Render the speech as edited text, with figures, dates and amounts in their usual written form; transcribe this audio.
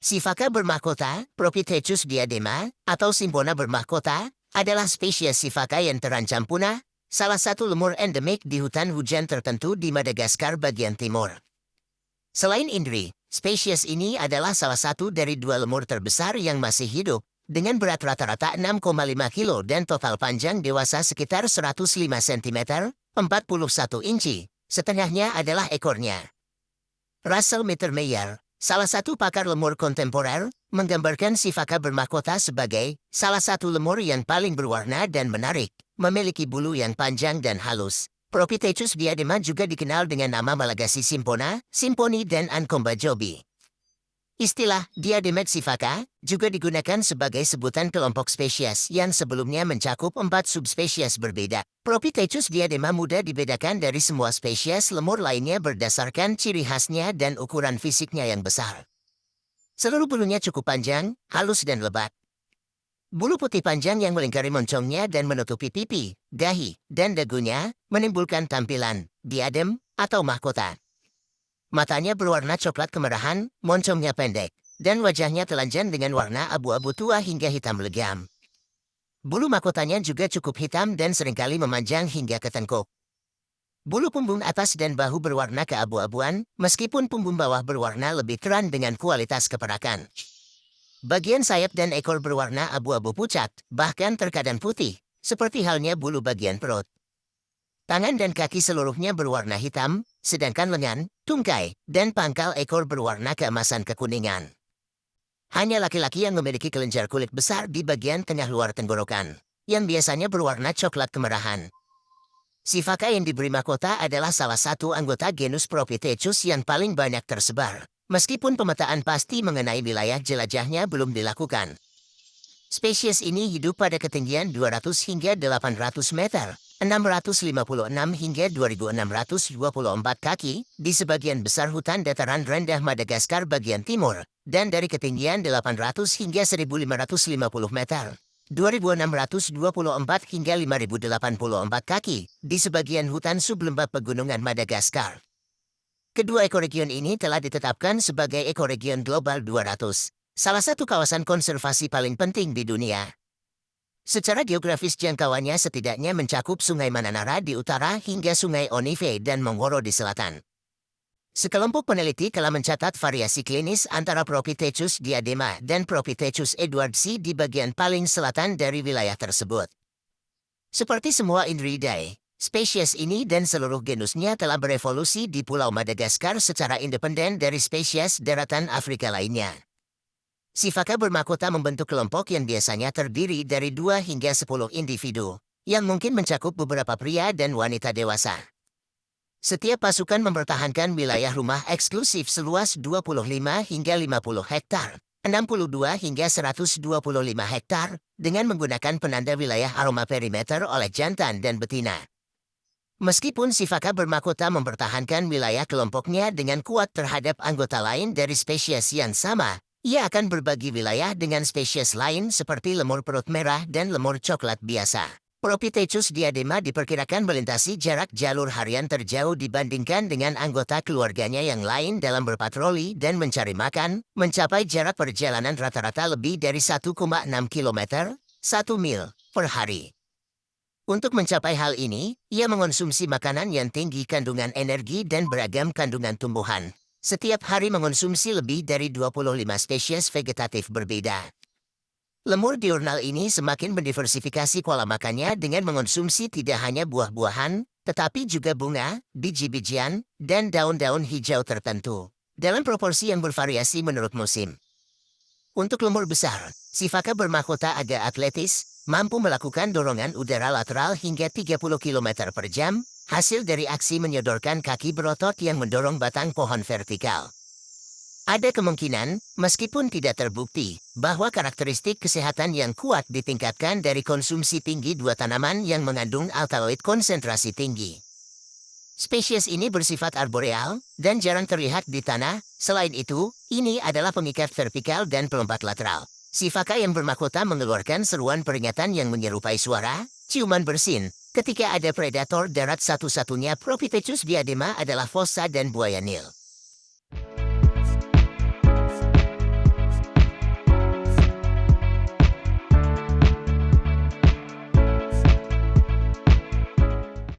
Sifaka bermahkota, Propithecus diadema, atau Sympona bermahkota, adalah spesies sifaka yang terancam punah, salah satu lemur endemik di hutan hujan tertentu di Madagaskar bagian timur. Selain Indri, spesies ini adalah salah satu dari dua lemur terbesar yang masih hidup, dengan berat rata-rata 6,5 kilo dan total panjang dewasa sekitar 105 cm, 41 inci, setengahnya adalah ekornya. Russell Mittermeier, salah satu pakar lemur kontemporer, menggambarkan sifaka bermahkota sebagai salah satu lemur yang paling berwarna dan menarik, memiliki bulu yang panjang dan halus. Propithecus diadema juga dikenal dengan nama Malagasy Sympona, Simponi dan Ankombajobi. Istilah diademat sifaka juga digunakan sebagai sebutan kelompok spesies yang sebelumnya mencakup 4 subspesies berbeda. Propithecus diadema mudah dibedakan dari semua spesies lemur lainnya berdasarkan ciri khasnya dan ukuran fisiknya yang besar. Seluruh bulunya cukup panjang, halus dan lebat. Bulu putih panjang yang melingkari moncongnya dan menutupi pipi, dahi, dan dagunya menimbulkan tampilan diadem atau mahkota. Matanya berwarna coklat kemerahan, moncongnya pendek, dan wajahnya telanjang dengan warna abu-abu tua hingga hitam legam. Bulu mahkotanya juga cukup hitam dan seringkali memanjang hingga ke tengkuk. Bulu punggung atas dan bahu berwarna keabu-abuan, meskipun punggung bawah berwarna lebih terang dengan kualitas keperakan. Bagian sayap dan ekor berwarna abu-abu pucat, bahkan terkadang putih, seperti halnya bulu bagian perut. Tangan dan kaki seluruhnya berwarna hitam, sedangkan lengan, tungkai, dan pangkal ekor berwarna keemasan kekuningan. Hanya laki-laki yang memiliki kelenjar kulit besar di bagian tengah luar tenggorokan, yang biasanya berwarna coklat kemerahan. Sifaka yang diberi mahkota adalah salah satu anggota genus Propithecus yang paling banyak tersebar, meskipun pemetaan pasti mengenai wilayah jelajahnya belum dilakukan. Spesies ini hidup pada ketinggian 200 hingga 800 meter. 656 hingga 2624 kaki di sebagian besar hutan dataran rendah Madagaskar bagian timur, dan dari ketinggian 800 hingga 1550 meter. 2624 hingga 5084 kaki di sebagian hutan sublembah pegunungan Madagaskar. Kedua ekoregion ini telah ditetapkan sebagai ekoregion global 200, salah satu kawasan konservasi paling penting di dunia. Secara geografis jangkauannya setidaknya mencakup Sungai Mananara di utara hingga Sungai Onive dan Mongoro di selatan. Sekelompok peneliti telah mencatat variasi klinis antara Propithecus diadema dan Propithecus edwardsi di bagian paling selatan dari wilayah tersebut. Seperti semua Indridae, spesies ini dan seluruh genusnya telah berevolusi di Pulau Madagaskar secara independen dari spesies daratan Afrika lainnya. Sifaka bermahkota membentuk kelompok yang biasanya terdiri dari 2 hingga 10 individu, yang mungkin mencakup beberapa pria dan wanita dewasa. Setiap pasukan mempertahankan wilayah rumah eksklusif seluas 25 hingga 50 hektar, 62 hingga 125 hektar, dengan menggunakan penanda wilayah aroma perimeter oleh jantan dan betina. Meskipun sifaka bermahkota mempertahankan wilayah kelompoknya dengan kuat terhadap anggota lain dari spesies yang sama, ia akan berbagi wilayah dengan spesies lain seperti lemur perut merah dan lemur coklat biasa. Propithecus diadema diperkirakan melintasi jarak jalur harian terjauh dibandingkan dengan anggota keluarganya yang lain dalam berpatroli dan mencari makan, mencapai jarak perjalanan rata-rata lebih dari 1,6 km, 1 mil, per hari. Untuk mencapai hal ini, ia mengonsumsi makanan yang tinggi kandungan energi dan beragam kandungan tumbuhan. Setiap hari mengonsumsi lebih dari 25 spesies vegetatif berbeda. Lemur diurnal ini semakin mendiversifikasi pola makannya dengan mengonsumsi tidak hanya buah-buahan, tetapi juga bunga, biji-bijian, dan daun-daun hijau tertentu, dalam proporsi yang bervariasi menurut musim. Untuk lemur besar, sifaka bermahkota agak atletis, mampu melakukan dorongan udara lateral hingga 30 km per jam, hasil dari aksi menyodorkan kaki berotot yang mendorong batang pohon vertikal. Ada kemungkinan, meskipun tidak terbukti, bahwa karakteristik kesehatan yang kuat ditingkatkan dari konsumsi tinggi 2 tanaman yang mengandung alkaloid konsentrasi tinggi. Spesies ini bersifat arboreal dan jarang terlihat di tanah. Selain itu, ini adalah pengikat vertikal dan pelompat lateral. Sifaka yang bermahkota mengeluarkan seruan peringatan yang menyerupai suara ciuman bersin. Ketika ada predator darat, satu-satunya Propithecus diadema adalah fossa dan buaya Nil.